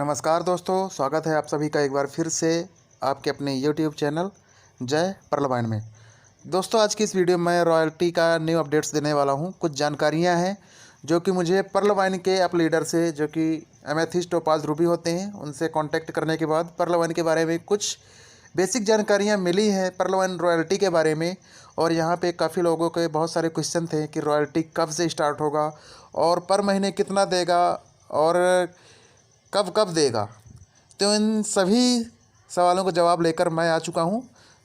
नमस्कार दोस्तों, स्वागत है आप सभी का एक बार फिर से आपके अपने YouTube चैनल जय पर्ल वाइन में। दोस्तों, आज की इस वीडियो में रॉयल्टी का न्यू अपडेट्स देने वाला हूं। कुछ जानकारियां हैं जो कि मुझे पर्ल वाइन के अप लीडर से, जो कि एमेथिस्ट टोपाज रूबी होते हैं, उनसे कांटेक्ट करने के बाद पर्ल वाइन के बारे में कुछ बेसिक जानकारियाँ मिली हैं पर्ल वाइन रॉयल्टी के बारे में। और यहाँ पे काफ़ी लोगों के बहुत सारे क्वेश्चन थे कि रॉयल्टी कब से स्टार्ट होगा और पर महीने कितना देगा और कब कब देगा। तो इन सभी सवालों का जवाब लेकर मैं आ चुका हूं।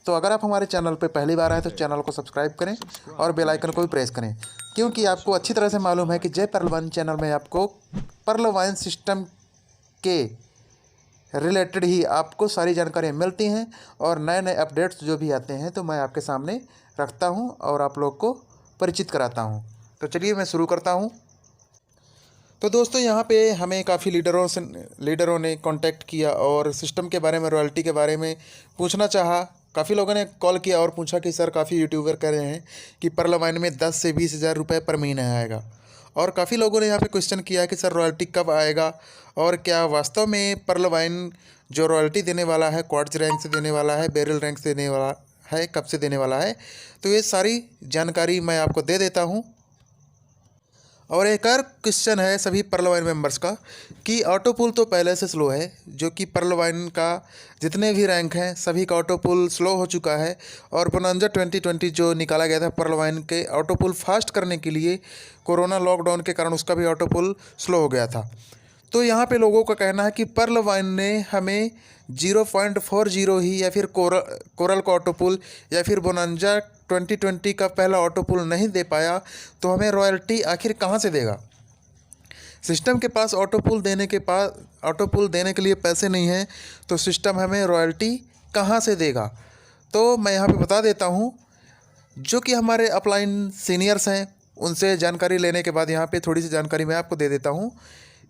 तो अगर आप हमारे चैनल पर पहली बार आए तो चैनल को सब्सक्राइब करें और बेल आइकन को भी प्रेस करें, क्योंकि आपको अच्छी तरह से मालूम है कि जय पर्ल वाइन चैनल में आपको पर्ल वाइन सिस्टम के रिलेटेड ही आपको सारी जानकारियाँ मिलती हैं और नए नए अपडेट्स जो भी आते हैं तो मैं आपके सामने रखता हूं और आप लोग को परिचित कराता हूं। तो चलिए मैं शुरू करता हूं। तो दोस्तों, यहाँ पे हमें काफ़ी लीडरों ने कांटेक्ट किया और सिस्टम के बारे में, रॉयल्टी के बारे में पूछना चाहा। काफ़ी लोगों ने कॉल किया और पूछा कि सर, काफ़ी यूट्यूबर कह रहे हैं कि पर्ल वाइन में 10 से 20 हज़ार रुपये पर महीना आएगा। और काफ़ी लोगों ने यहाँ पे क्वेश्चन किया कि सर, रॉयल्टी कब आएगा और क्या वास्तव में पर्ल वाइन जो रॉयल्टी देने वाला है क्वार्ट्ज रैंक से देने वाला है, बैरल रैंक से देने वाला है, कब से देने वाला है। तो ये सारी जानकारी मैं आपको दे देता हूँ। और एक और क्वेश्चन है सभी पर्ल वाइन मेंबर्स का कि ऑटो पुल तो पहले से स्लो है, जो कि पर्ल वाइन का जितने भी रैंक हैं सभी का ऑटो पुल स्लो हो चुका है। और बोनांजा 2020 जो निकाला गया था पर्ल वाइन के ऑटो पुल फास्ट करने के लिए, कोरोना लॉकडाउन के कारण उसका भी ऑटो पुल स्लो हो गया था। तो यहाँ पे लोगों का कहना है कि पर्ल वाइन ने हमें 0.40 ही या फिर कोरल का ऑटो पुल या फिर बोनांजा 2020 का पहला ऑटो पुल नहीं दे पाया, तो हमें रॉयल्टी आखिर कहाँ से देगा। सिस्टम के पास ऑटो पुल देने के लिए पैसे नहीं हैं, तो सिस्टम हमें रॉयल्टी कहाँ से देगा। तो मैं यहाँ पे बता देता हूँ, जो कि हमारे अपलाइन सीनियर्स हैं उनसे जानकारी लेने के बाद यहाँ पे थोड़ी सी जानकारी मैं आपको दे देता हूँ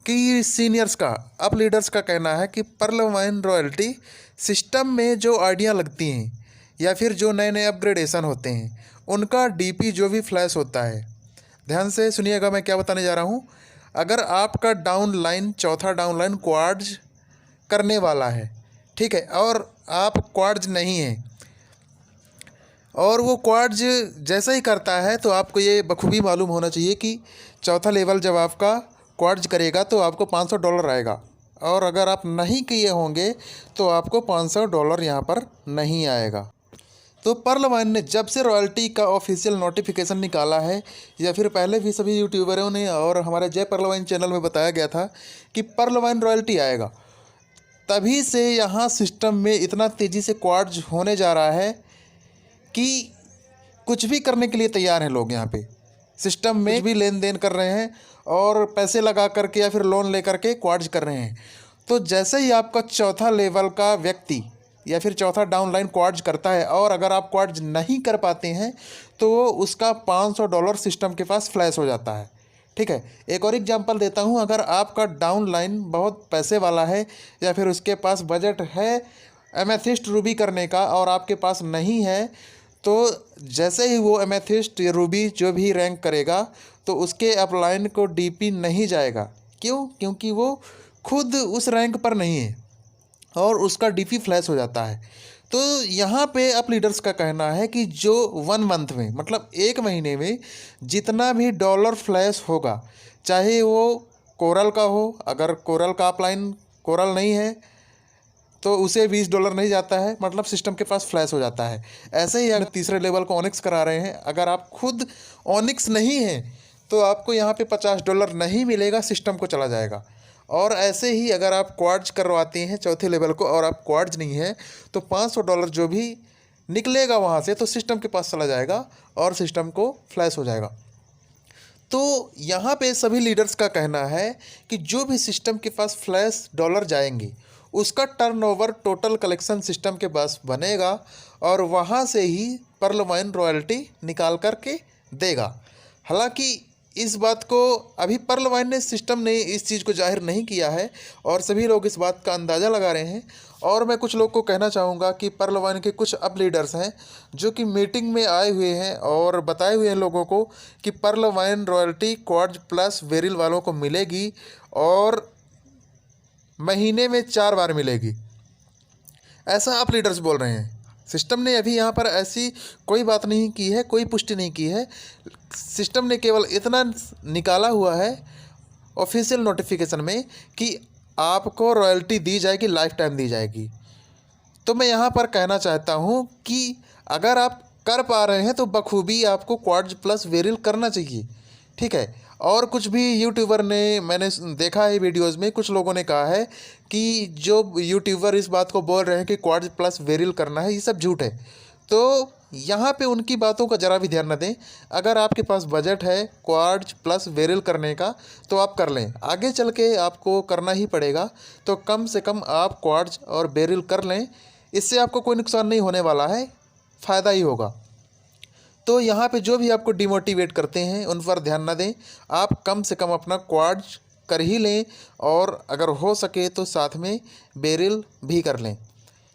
कि सीनियर्स का, अप लीडर्स का कहना है कि पर्ल वाइन रॉयल्टी सिस्टम में जो आइडिया लगती हैं या फिर जो नए नए अपग्रेडेशन होते हैं उनका डीपी जो भी फ्लैश होता है, ध्यान से सुनिएगा मैं क्या बताने जा रहा हूँ। अगर आपका चौथा डाउन लाइन क्वार्ट्ज करने वाला है, ठीक है, और आप क्वार्ट्ज नहीं हैं और वो क्वार्ट्ज जैसा ही करता है, तो आपको ये बखूबी मालूम होना चाहिए कि चौथा लेवल जब आपका क्वार्ट्ज करेगा तो आपको $500 आएगा। और अगर आप नहीं किए होंगे तो आपको $500 यहाँ पर नहीं आएगा। तो पर्ल वाइन ने जब से रॉयल्टी का ऑफिशियल नोटिफिकेशन निकाला है, या फिर पहले भी सभी यूट्यूबरों ने और हमारे जय पर्ल वाइन चैनल में बताया गया था कि पर्ल वाइन रॉयल्टी आएगा, तभी से यहाँ सिस्टम में इतना तेज़ी से क्वार्ट्ज होने जा रहा है कि कुछ भी करने के लिए तैयार हैं लोग। यहाँ पे सिस्टम में कुछ भी लेन देन कर रहे हैं और पैसे लगा करके या फिर लोन ले करके क्वार्ट्ज कर रहे हैं। तो जैसे ही आपका चौथा लेवल का व्यक्ति या फिर चौथा डाउन लाइन क्वार्ट्ज करता है और अगर आप क्वार्ट्ज नहीं कर पाते हैं तो उसका $500 सिस्टम के पास फ्लैश हो जाता है, ठीक है। एक और एग्जांपल देता हूं, अगर आपका डाउन लाइन बहुत पैसे वाला है या फिर उसके पास बजट है एमेथिस्ट रूबी करने का और आपके पास नहीं है, तो जैसे ही वो एमेथिस्ट रूबी जो भी रैंक करेगा तो उसके अपलाइन को डीपी नहीं जाएगा। क्यों? क्योंकि वो खुद उस रैंक पर नहीं है और उसका डीपी फ्लैश हो जाता है। तो यहाँ पे अप लीडर्स का कहना है कि जो 1 मंथ में, मतलब 1 महीने में जितना भी डॉलर फ्लैश होगा, चाहे वो कोरल का हो, अगर कोरल का अपलाइन कोरल नहीं है तो उसे $20 नहीं जाता है, मतलब सिस्टम के पास फ्लैश हो जाता है। ऐसे ही अगर तीसरे लेवल को ऑनिक्स करा रहे हैं, अगर आप खुद ऑनिक्स नहीं हैं तो आपको यहाँ पे $50 नहीं मिलेगा, सिस्टम को चला जाएगा। और ऐसे ही अगर आप क्वार्ट्ज करवाते हैं चौथे लेवल को और आप क्वार्ट्ज नहीं है तो $500 जो भी निकलेगा वहाँ से तो सिस्टम के पास चला जाएगा और सिस्टम को फ्लैश हो जाएगा। तो यहाँ पे सभी लीडर्स का कहना है कि जो भी सिस्टम के पास फ्लैश डॉलर जाएंगे उसका टर्नओवर टोटल कलेक्शन सिस्टम के पास बनेगा और वहाँ से ही पर्ल वाइन रॉयल्टी निकाल करके देगा। हालांकि इस बात को अभी पर्ल वाइन ने, सिस्टम ने इस चीज़ को जाहिर नहीं किया है और सभी लोग इस बात का अंदाज़ा लगा रहे हैं। और मैं कुछ लोग को कहना चाहूँगा कि पर्ल वाइन के कुछ अप लीडर्स हैं जो कि मीटिंग में आए हुए हैं और बताए हुए हैं लोगों को कि pearl wine royalty quartz plus beryl वालों को मिलेगी और महीने में 4 बार मिलेगी, ऐसा आप लीडर्स बोल रहे हैं। सिस्टम ने अभी यहाँ पर ऐसी कोई बात नहीं की है, कोई पुष्टि नहीं की है। सिस्टम ने केवल इतना निकाला हुआ है ऑफिशियल नोटिफिकेशन में कि आपको रॉयल्टी दी जाएगी, लाइफ टाइम दी जाएगी। तो मैं यहाँ पर कहना चाहता हूँ कि अगर आप कर पा रहे हैं तो बखूबी आपको क्वार्ट्ज प्लस वेरिल करना चाहिए, ठीक है। और कुछ भी यूट्यूबर ने, मैंने देखा है वीडियोस में, कुछ लोगों ने कहा है कि जो यूट्यूबर इस बात को बोल रहे हैं कि क्वार्ट्ज प्लस वेरिल करना है, ये सब झूठ है। तो यहाँ पे उनकी बातों का ज़रा भी ध्यान न दें। अगर आपके पास बजट है क्वार्ट्ज प्लस वेरिल करने का तो आप कर लें, आगे चल के आपको करना ही पड़ेगा, तो कम से कम आप क्वार्ट्ज और वेरिल कर लें। इससे आपको कोई नुकसान नहीं होने वाला है, फ़ायदा ही होगा। तो यहाँ पे जो भी आपको डिमोटिवेट करते हैं उन पर ध्यान ना दें, आप कम से कम अपना क्वार्ट्ज कर ही लें और अगर हो सके तो साथ में बेरिल भी कर लें।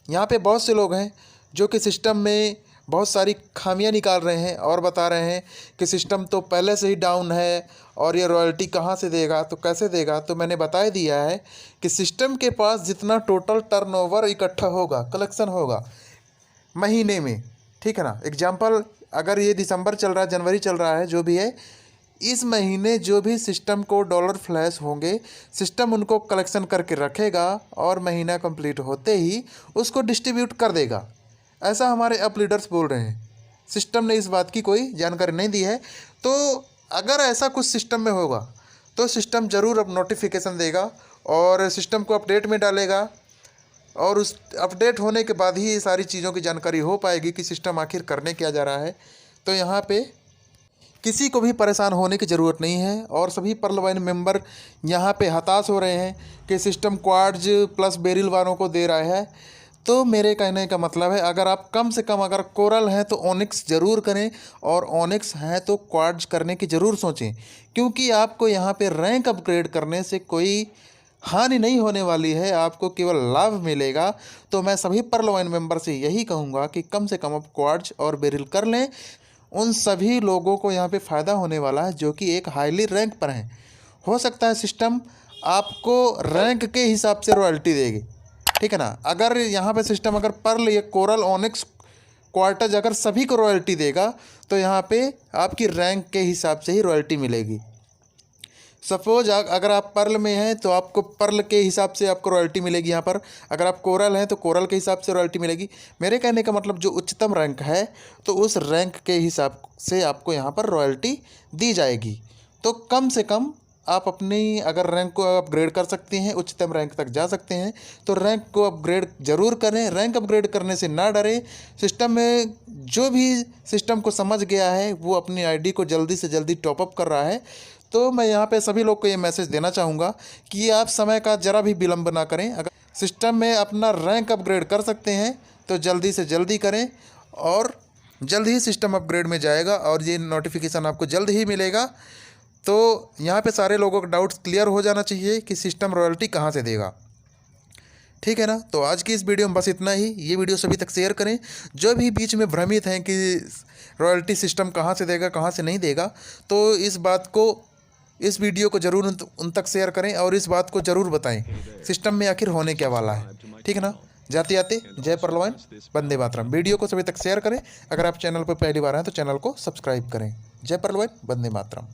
यहाँ पे बहुत से लोग हैं जो कि सिस्टम में बहुत सारी खामियां निकाल रहे हैं और बता रहे हैं कि सिस्टम तो पहले से ही डाउन है और ये रॉयल्टी कहाँ से देगा, तो कैसे देगा। तो मैंने बता दिया है कि सिस्टम के पास जितना टोटल टर्नओवर इकट्ठा होगा, कलेक्शन होगा महीने में, ठीक है ना। एग्जाम्पल, अगर ये दिसंबर चल रहा है, जनवरी चल रहा है, जो भी है, इस महीने जो भी सिस्टम को डॉलर फ्लैश होंगे, सिस्टम उनको कलेक्शन करके रखेगा और महीना कंप्लीट होते ही उसको डिस्ट्रीब्यूट कर देगा। ऐसा हमारे अप लीडर्स बोल रहे हैं। सिस्टम ने इस बात की कोई जानकारी नहीं दी है। तो अगर ऐसा कुछ सिस्टम में होगा तो सिस्टम ज़रूर अब नोटिफिकेशन देगा और सिस्टम को अपडेट में डालेगा, और उस अपडेट होने के बाद ही ये सारी चीज़ों की जानकारी हो पाएगी कि सिस्टम आखिर करने क्या जा रहा है। तो यहाँ पे किसी को भी परेशान होने की ज़रूरत नहीं है और सभी पर्लवाइन मेंबर यहाँ पे हताश हो रहे हैं कि सिस्टम क्वार्ट्ज प्लस बेरिल वालों को दे रहा है। तो मेरे कहने का मतलब है, अगर आप कम से कम अगर कोरल हैं तो ओनिक्स ज़रूर करें और ओनिक्स हैं तो क्वार्ट्ज करने की ज़रूर सोचें, क्योंकि आपको यहाँ पे रैंक अपग्रेड करने से कोई हानि नहीं होने वाली है, आपको केवल लाभ मिलेगा। तो मैं सभी पर्लवाइन मेंबर से यही कहूँगा कि कम से कम आप क्वार्ट्ज और बेरिल कर लें। उन सभी लोगों को यहाँ पे फ़ायदा होने वाला है जो कि एक हाईली रैंक पर हैं। हो सकता है सिस्टम आपको रैंक के हिसाब से रॉयल्टी देगी, ठीक है ना। अगर यहाँ पे सिस्टम अगर पर्ल या कोरल ओनिक्स क्वार्टज अगर सभी को रॉयल्टी देगा तो यहाँ पे आपकी रैंक के हिसाब से ही रॉयल्टी मिलेगी। सपोज अगर आप पर्ल में हैं तो आपको पर्ल के हिसाब से आपको रॉयल्टी मिलेगी यहाँ पर, अगर आप कोरल हैं तो कोरल के हिसाब से रॉयल्टी मिलेगी। मेरे कहने का मतलब जो उच्चतम रैंक है तो उस रैंक के हिसाब से आपको यहाँ पर रॉयल्टी दी जाएगी। तो कम से कम आप अपनी अगर रैंक को अपग्रेड कर सकते हैं, उच्चतम रैंक तक जा सकते हैं, तो रैंक को अपग्रेड ज़रूर करें। रैंक अपग्रेड करने से ना डरें। सिस्टम में जो भी सिस्टम को समझ गया है वो अपनी आईडी को जल्दी से जल्दी टॉपअप कर रहा है। तो मैं यहाँ पे सभी लोग को ये मैसेज देना चाहूँगा कि आप समय का ज़रा भी विलम्ब ना करें। अगर सिस्टम में अपना रैंक अपग्रेड कर सकते हैं तो जल्दी से जल्दी करें और जल्द ही सिस्टम अपग्रेड में जाएगा और ये नोटिफिकेशन आपको जल्द ही मिलेगा। तो यहाँ पे सारे लोगों का डाउट्स क्लियर हो जाना चाहिए कि सिस्टम रॉयल्टी कहाँ से देगा, ठीक है ना। तो आज की इस वीडियो में बस इतना ही। ये वीडियो सभी तक शेयर करें जो भी बीच में भ्रमित हैं कि रॉयल्टी सिस्टम कहाँ से देगा, कहाँ से नहीं देगा। तो इस वीडियो को ज़रूर उन तक शेयर करें और इस बात को ज़रूर बताएं सिस्टम में आखिर होने क्या वाला है, ठीक है ना। जाते जाते जय पर्लवाइन, वंदे मातरम। वीडियो को सभी तक शेयर करें। अगर आप चैनल पर पहली बार हैं तो चैनल को सब्सक्राइब करें। जय पर्लवाइन, वंदे मातरम।